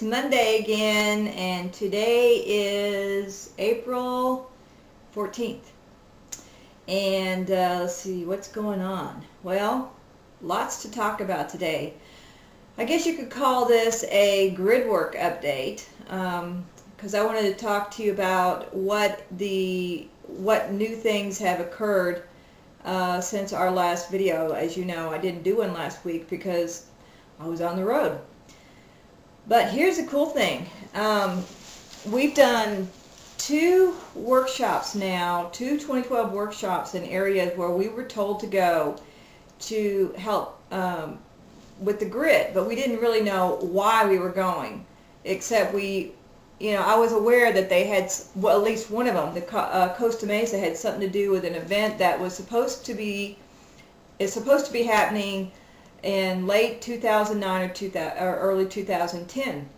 It's Monday again, and today is April 14th. And let's see, what's going on? Well, lots to talk about today. I guess you could call this a Gridwork update, because I wanted to talk to you about what new things have occurred since our last video. As you know, I didn't do one last week because I was on the road. But here's the cool thing. We've done two workshops now, two 2012 workshops in areas where we were told to go to help with the grid, but we didn't really know why we were going, except I was aware that they had, well, at least one of them, the Costa Mesa, had something to do with an event that is supposed to be happening in late 2009 or early 2010,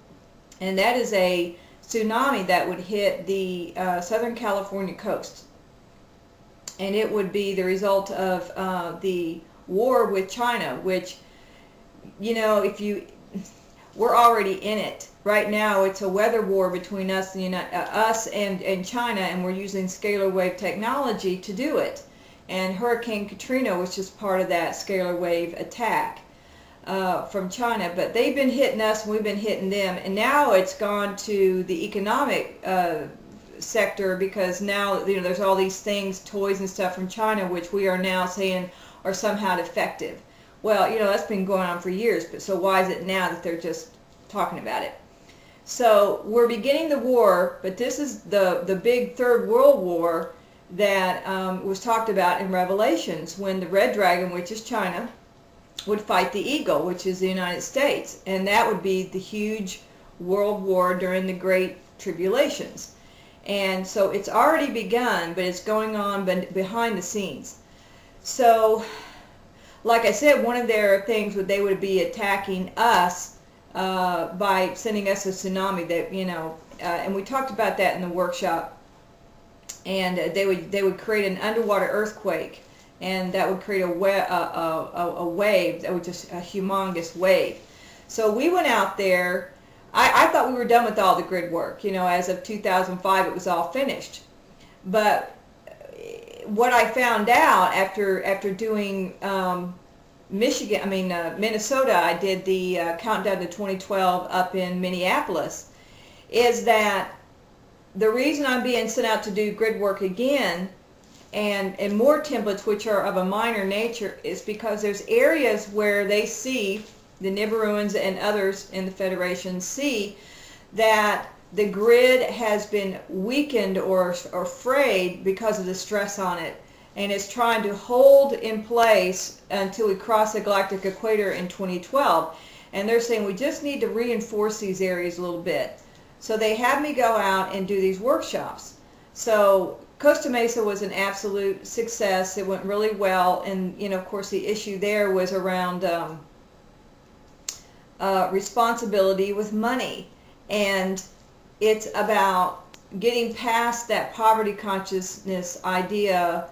and that is a tsunami that would hit the Southern California coast, and it would be the result of the war with China, which, we're already in it right now. It's a weather war between us and China, and we're using scalar wave technology to do it. And Hurricane Katrina was just part of that scalar wave attack from China. But they've been hitting us and we've been hitting them. And now it's gone to the economic sector, because now there's all these things, toys and stuff from China, which we are now saying are somehow defective. Well, that's been going on for years, but so why is it now that they're just talking about it? So we're beginning the war, but this is the big Third World War that was talked about in Revelations, when the red dragon, which is China, would fight the eagle, which is the United States, and that would be the huge world war during the Great Tribulations. And so it's already begun, but it's going on behind the scenes. So, like I said, one of their things they would be attacking us by sending us a tsunami. And we talked about that in the workshop. And they would create an underwater earthquake, and that would create a wave that was just a humongous wave. So we went out there. I thought we were done with all the grid work. As of 2005, it was all finished. But what I found out after doing Minnesota, I did the countdown to 2012 up in Minneapolis, is that the reason I'm being sent out to do grid work again and more templates, which are of a minor nature, is because there's areas where they see, the Nibiruans and others in the Federation see, that the grid has been weakened or frayed because of the stress on it, and it's trying to hold in place until we cross the galactic equator in 2012. And they're saying we just need to reinforce these areas a little bit. So they had me go out and do these workshops. So Costa Mesa was an absolute success. It went really well, and of course the issue there was around responsibility with money, and it's about getting past that poverty consciousness idea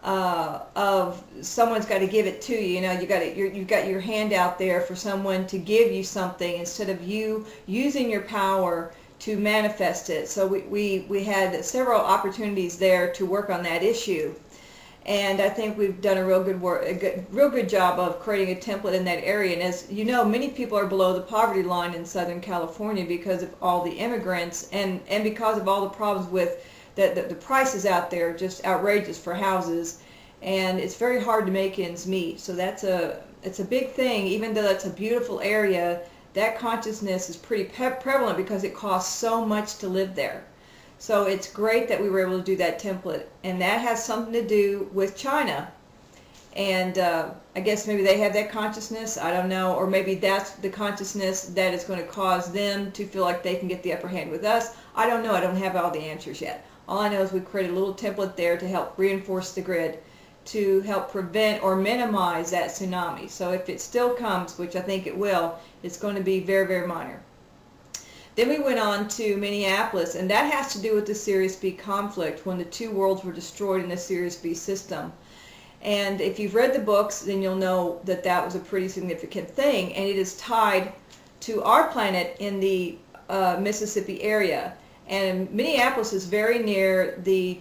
of someone's got to give it to you. You've got your hand out there for someone to give you something instead of you using your power to manifest it. So we had several opportunities there to work on that issue, and I think we've done a real good job of creating a template in that area. And as you know, many people are below the poverty line in Southern California because of all the immigrants and because of all the problems with the prices out there, just outrageous for houses, and it's very hard to make ends meet. So it's a big thing. Even though that's a beautiful area, that consciousness is pretty prevalent because it costs so much to live there. So it's great that we were able to do that template, and that has something to do with China. And I guess maybe they have that consciousness, I don't know, or maybe that's the consciousness that is going to cause them to feel like they can get the upper hand with us. I don't know. I don't have all the answers yet. All I know is we created a little template there to help reinforce the grid, to help prevent or minimize that tsunami. So if it still comes, which I think it will, it's going to be very, very minor. Then we went on to Minneapolis, and that has to do with the Sirius B conflict, when the two worlds were destroyed in the Sirius B system. And if you've read the books, then you'll know that that was a pretty significant thing, and it is tied to our planet in the Mississippi area. And Minneapolis is very near the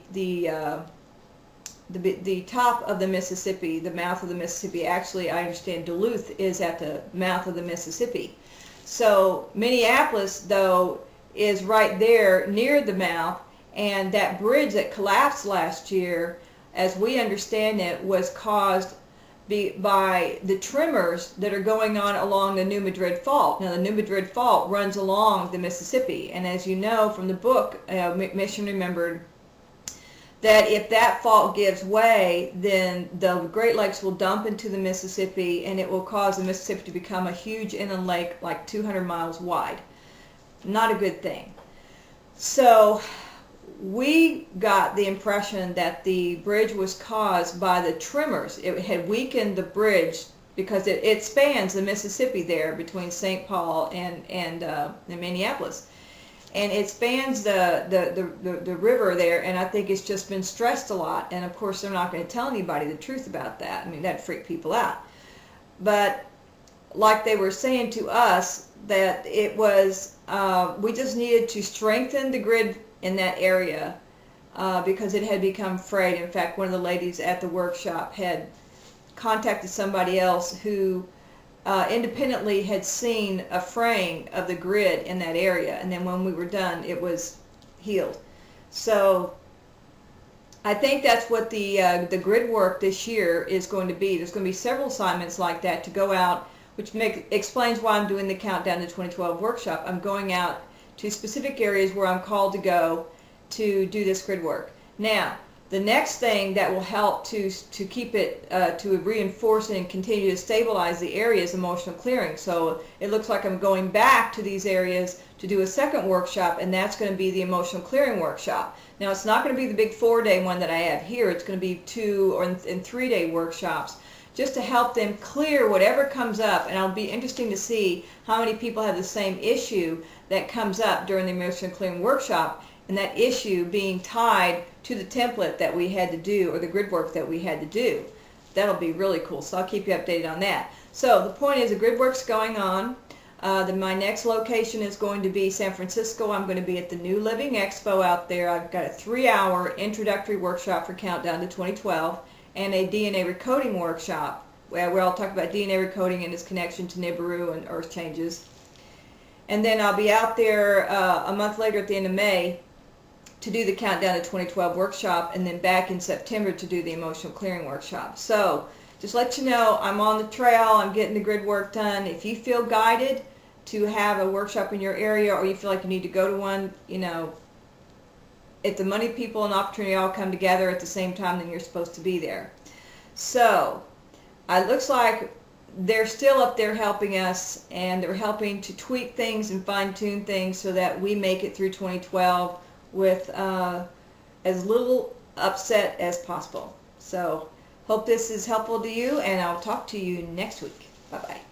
top of the Mississippi, the mouth of the Mississippi. Actually, I understand Duluth is at the mouth of the Mississippi. So Minneapolis, though, is right there near the mouth, and that bridge that collapsed last year, as we understand it, was caused by the tremors that are going on along the New Madrid Fault. Now, the New Madrid Fault runs along the Mississippi, and as you know from the book, Mission Remembered, that if that fault gives way, then the Great Lakes will dump into the Mississippi, and it will cause the Mississippi to become a huge inland lake like 200 miles wide. Not a good thing. So we got the impression that the bridge was caused by the tremors. It had weakened the bridge because it spans the Mississippi there between St. Paul and Minneapolis. And it spans the river there, and I think it's just been stressed a lot. And of course, they're not going to tell anybody the truth about that. I mean, that'd freak people out. But like they were saying to us, that it was, we just needed to strengthen the grid in that area because it had become frayed. In fact, one of the ladies at the workshop had contacted somebody else who independently had seen a fraying of the grid in that area, and then when we were done, it was healed. So I think that's what the grid work this year is going to be. There's going to be several assignments like that to go out, which explains why I'm doing the Countdown to 2012 workshop. I'm going out to specific areas where I'm called to go to do this grid work. Now, the next thing that will help to keep it, to reinforce and continue to stabilize the area is emotional clearing. So it looks like I'm going back to these areas to do a second workshop, and that's going to be the emotional clearing workshop. Now, it's not going to be the big 4-day one that I have here. It's going to be 2 and 3-day workshops, just to help them clear whatever comes up. And it'll be interesting to see how many people have the same issue that comes up during the emotional clearing workshop, and that issue being tied to the template that we had to do, or the grid work that we had to do. That'll be really cool, so I'll keep you updated on that. So the point is, the grid work's going on. My next location is going to be San Francisco. I'm going to be at the New Living Expo out there. I've got a 3-hour introductory workshop for Countdown to 2012 and a DNA recoding workshop where I'll talk about DNA recoding and its connection to Nibiru and Earth changes. And then I'll be out there a month later at the end of May to do the Countdown to 2012 workshop, and then back in September to do the emotional clearing workshop. So just let you know, I'm on the trail. I'm getting the grid work done. If you feel guided to have a workshop in your area, or you feel like you need to go to one, you know, if the money, people, and opportunity all come together at the same time, then you're supposed to be there. So it looks like they're still up there helping us, and they're helping to tweak things and fine-tune things so that we make it through 2012 with as little upset as possible. So hope this is helpful to you, and I'll talk to you next week. Bye-bye.